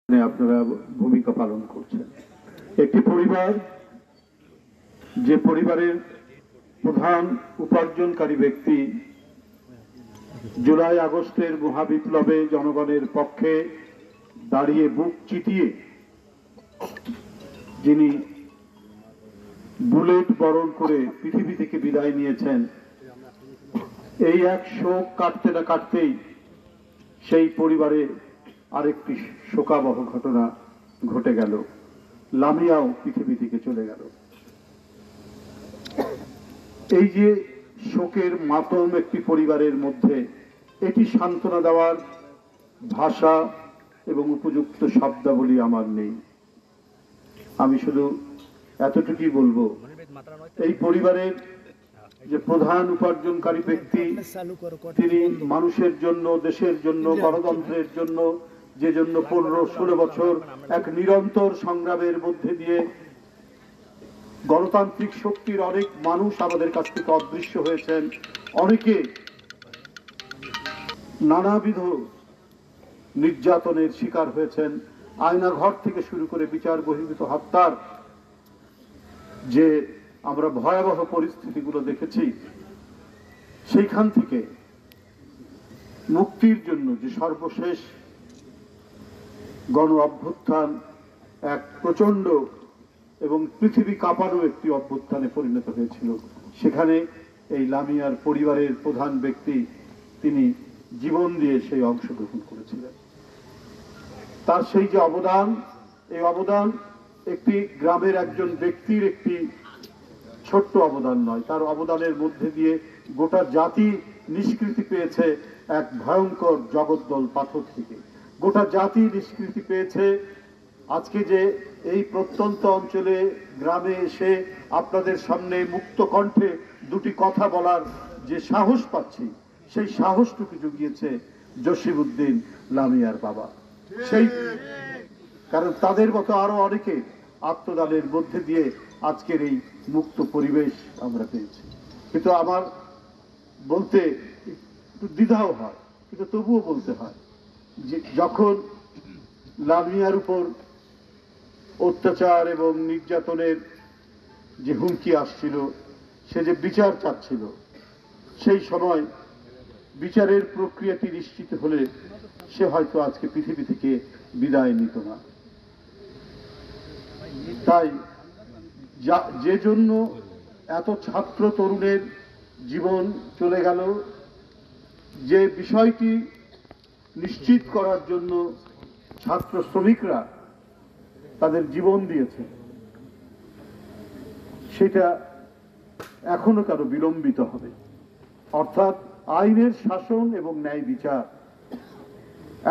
আপনারা ভূমিকা পালন করছেন। একটি পরিবার, যে পরিবারের প্রধান উপার্জনকারী ব্যক্তি জুলাই আগস্টের মহাবিপ্লবে জনগণের পক্ষে দাঁড়িয়ে বুক চিতিয়ে যিনি বুলেট বরণ করে পৃথিবী থেকে বিদায় নিয়েছেন, এই এক শোক কাটতে না কাটতেই সেই পরিবারে আরেকটি শোকাবহ ঘটনা ঘটে গেল। লামিয়াও পৃথিবী থেকে চলে গেল। এই যে শোকের মাতম একটি পরিবারের মধ্যে, এটি সান্ত্বনা দেওয়ার ভাষা এবং উপযুক্ত শব্দাবলী আমার নেই। আমি শুধু এতটুকুই বলবো, এই পরিবারের যে প্রধান উপার্জনকারী ব্যক্তি, তিনি মানুষের জন্য, দেশের জন্য, গণতন্ত্রের জন্য, যে জন্য 15-16 বছর এক নিরন্তর সংগ্রামের মধ্যে দিয়ে গণতান্ত্রিক শক্তির অনেক মানুষ আমাদের কাছ থেকে অদৃশ্য হয়েছেন। অনেকে নানাবিধ নির্যাতনের শিকার হয়েছেন। আয়নাঘর থেকে শুরু করে বিচার বহির্ভূত হত্যার যে আমরা ভয়াবহ পরিস্থিতিগুলো দেখেছি, সেইখান থেকে মুক্তির জন্য যে সর্বশেষ গণ অভ্যুত্থান এক প্রচন্ড এবং পৃথিবী কাঁপানো একটি অভ্যুত্থানে পরিণত হয়েছিল, সেখানে এই লামিয়ার পরিবারের প্রধান ব্যক্তি তিনি জীবন দিয়ে সেই অংশগ্রহণ করেছিলেন। তার সেই যে অবদান, এই অবদান একটি গ্রামের একজন ব্যক্তির একটি ছোট্ট অবদান নয়, তার অবদানের মধ্যে দিয়ে গোটা জাতি নিষ্কৃতি পেয়েছে এক ভয়ঙ্কর জগদ্দল পাথর থেকে। গোটা জাতি নিষ্কৃতি পেয়েছে। আজকে যে এই প্রত্যন্ত অঞ্চলে গ্রামে এসে আপনাদের সামনে মুক্ত কণ্ঠে দুটি কথা বলার যে সাহস পাচ্ছি, সেই সাহসটুকু জুগিয়েছে জসিমউদ্দিন লামিয়ার বাবা। সেই কারণ তাদের মতো আরো অনেকে আত্মদানের মধ্যে দিয়ে আজকের এই মুক্ত পরিবেশ আমরা পেয়েছি। কিন্তু আমার বলতে একটু দ্বিধাও হয়, কিন্তু তবুও বলতে হয় যে যখন লামিয়ার উপর অত্যাচার এবং নির্যাতনের যে হুমকি আসছিল, সে যে বিচার চাচ্ছিল, সেই সময় বিচারের প্রক্রিয়াটি নিশ্চিত হলে সে হয়তো আজকে পৃথিবী থেকে বিদায় নিত না। তাই যে জন্য এত ছাত্র তরুণের জীবন চলে গেল, যে বিষয়টি নিশ্চিত করার জন্য ছাত্র শ্রমিকরা তাদের জীবন দিয়েছে, সেটা এখনো কেন বিলম্বিত হবে? অর্থাৎ আইনের শাসন এবং ন্যায় বিচার।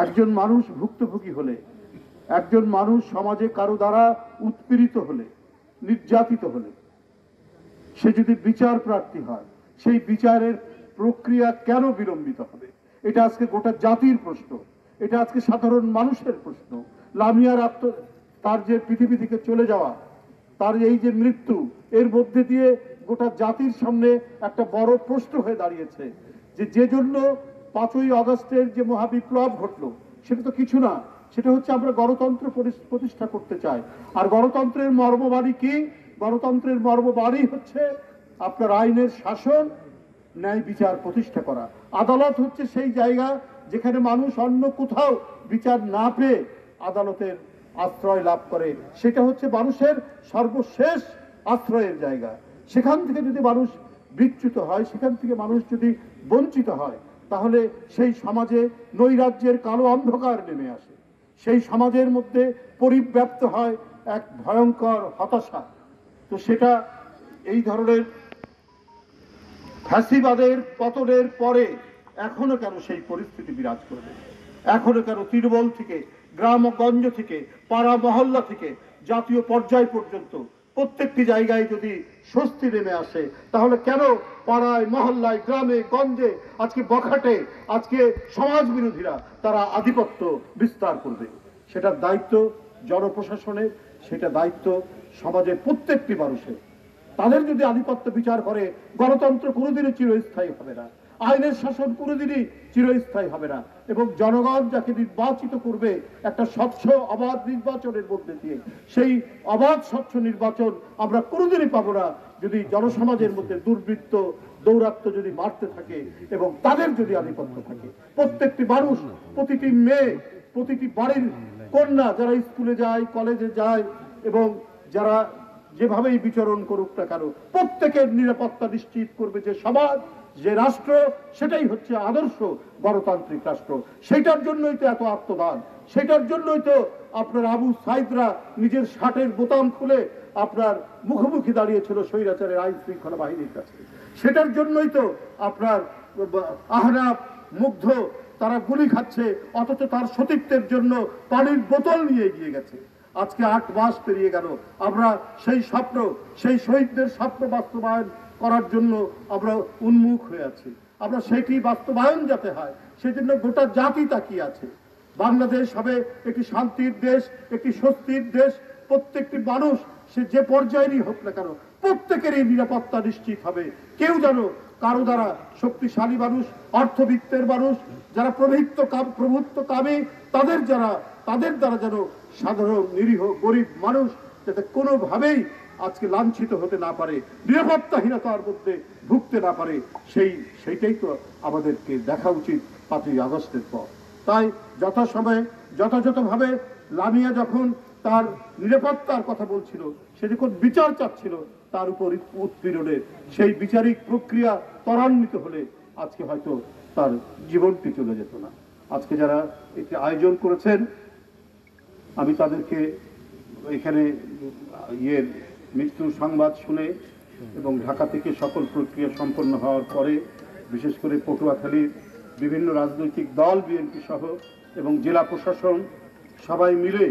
একজন মানুষ ভুক্তভোগী হলে, একজন মানুষ সমাজে কারো দ্বারা উৎপীড়িত হলে, নির্যাতিত হলে, সে যদি বিচার প্রার্থী হয়, সেই বিচারের প্রক্রিয়া কেন বিলম্বিত হবে? এটা আজকে গোটা জাতির প্রশ্ন, এটা আজকে সাধারণ মানুষের প্রশ্ন। লামিয়ার তার যে পৃথিবী থেকে চলে যাওয়া, তার এই যে মৃত্যু, এর মধ্যে দিয়ে গোটা জাতির সামনে একটা বড় প্রশ্ন হয়ে দাঁড়িয়েছে যে জন্য 5ই আগস্টের যে মহাবিপ্লব ঘটলো, সেটা তো কিছু না, সেটা হচ্ছে আমরা গণতন্ত্র প্রতিষ্ঠা করতে চাই। আর গণতন্ত্রের মর্মবাণী কি? গণতন্ত্রের মর্মবাণী হচ্ছে আপনার আইনের শাসন, ন্যায় বিচার প্রতিষ্ঠা করা। আদালত হচ্ছে সেই জায়গা যেখানে মানুষ অন্য কোথাও বিচার না পেয়ে আদালতের আশ্রয় লাভ করে। সেটা হচ্ছে মানুষের সর্বশেষ আশ্রয়ের জায়গা। সেখান থেকে যদি মানুষ বিচ্যুত হয়, সেখান থেকে মানুষ যদি বঞ্চিত হয়, তাহলে সেই সমাজে নৈরাজ্যের কালো অন্ধকার নেমে আসে। সেই সমাজের মধ্যে পরিব্যাপ্ত হয় এক ভয়ঙ্কর হতাশা। তো সেটা এই ধরনের ফ্যাসিবাদের পতনের পরে এখনো কেন সেই পরিস্থিতি বিরাজ করবে? এখনো কেন তৃণমূল থেকে, গ্রামগঞ্জ থেকে, পাড়া মহল্লা থেকে জাতীয় পর্যায় পর্যন্ত প্রত্যেকটি জায়গায় যদি স্বস্তি নেমে আসে, তাহলে কেন পাড়ায়, মহল্লায়, গ্রামে গঞ্জে, আজকে বখাটে, আজকে সমাজ বিরোধীরা তারা আধিপত্য বিস্তার করবে? সেটার দায়িত্ব জনপ্রশাসনের, সেটা দায়িত্ব সমাজের প্রত্যেকটি মানুষের। তাদের যদি আধিপত্য বিচার করে, গণতন্ত্র কোনোদিনই চিরস্থায়ী হবে না। আইনের শাসন কোনোদিনই চিরস্থায়ী হবে না, এবং জনগণ যাকে নির্বাচিত করবে একটা স্বচ্ছ অবাধ নির্বাচনের মধ্যে দিয়ে, সেই অবাধ স্বচ্ছ নির্বাচন আমরা কোনোদিনই পাবো না যদি জনসমাজের মধ্যে দুর্বৃত্ত দৌরাত্ম্য যদি বাড়তে থাকে এবং তাদের যদি আধিপত্য থাকে। প্রত্যেকটি মানুষ, প্রতিটি মেয়ে, প্রতিটি বাড়ির কন্যা যারা স্কুলে যায়, কলেজে যায় এবং যারা যেভাবেই বিচরণ করুক না কেন, প্রত্যেকের নিরাপত্তা নিশ্চিত করবে যে সমাজ, যে রাষ্ট্র, সেটাই হচ্ছে আদর্শ গণতান্ত্রিক রাষ্ট্র। সেটার জন্যই তো এত আত্মদান, সেটার জন্যই তো আপনার আবু সাইদরা নিজের শার্টের বোতাম খুলে আপনার মুখোমুখি দাঁড়িয়েছিল স্বৈরাচারের আইন শৃঙ্খলা বাহিনীর কাছে। সেটার জন্যই তো আপনার আহনাফ, মুগ্ধ তারা গুলি খাচ্ছে, অথচ তার সতীত্বের জন্য পানির বোতল নিয়ে এগিয়ে গেছে। আজকে 8 মাস পেরিয়ে গেল, আমরা সেই স্বপ্ন, সেই শহীদদের স্বপ্ন বাস্তবায়ন করার জন্য আমরা উন্মুখ হয়ে আছি। আমরা সেটি বাস্তবায়ন যাতে হয় সেজন্য গোটা জাতি তাকিয়ে আছে। বাংলাদেশ হবে একটি শান্তির দেশ, একটি স্বস্তির দেশ। প্রত্যেকটি মানুষ, সে যে পর্যায়েরই হোক না কেন, প্রত্যেকেরই নিরাপত্তা নিশ্চিত হবে। কেউ যেন কারো দ্বারা, শক্তিশালী মানুষ, অর্থবিত্তের মানুষ, যারা প্রভুত্বকামী, তাদের দ্বারা যেন সাধারণ নিরীহ গরিব মানুষ যাতে কোনোভাবেই আজকে লাঞ্ছিত হতে না পারে, নিরাপত্তাহীনতার মধ্যে ভুগতে না পারে, সেইটাই তো আমাদেরকে দেখা উচিত 5ই আগস্টের পর। তাই যথাসময়ে যথাযথভাবে লামিয়া যখন তার নিরাপত্তার কথা বলছিল, সে যখন বিচার চাচ্ছিল, তার উপর উৎপীড়নের সেই বিচারিক প্রক্রিয়া ত্বরান্বিত হলে আজকে হয়তো তার জীবনটি চলে যেত না। আজকে যারা এটি আয়োজন করেছেন, আমি তাদেরকে এখানে মৃত্যুর সংবাদ শুনে এবং ঢাকা থেকে সকল প্রক্রিয়া সম্পন্ন হওয়ার পরে, বিশেষ করে পটুয়াখালীর বিভিন্ন রাজনৈতিক দল, বিএনপি সহ এবং জেলা প্রশাসন সবাই মিলে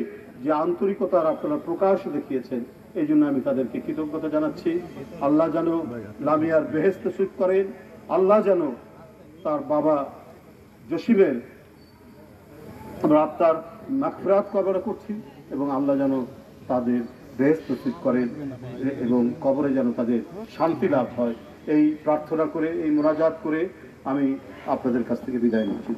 যে আন্তরিকতার আপনারা প্রকাশ দেখিয়েছেন, এই জন্য আমি তাদেরকে কৃতজ্ঞতা জানাচ্ছি। আল্লাহ যেন লামিয়ার বেহেশত নসিব করেন, আল্লাহ যেন তার বাবা জসিমের আমরা আত্মার মাগফিরাত কামনা করছি, এবং আল্লাহ যেন তাদের বেহেশত নসিব করেন এবং কবরে যেন তাদের শান্তি লাভ হয়, এই প্রার্থনা করে, এই মোনাজাত করে আমি আপনাদের কাছ থেকে বিদায় নিচ্ছি।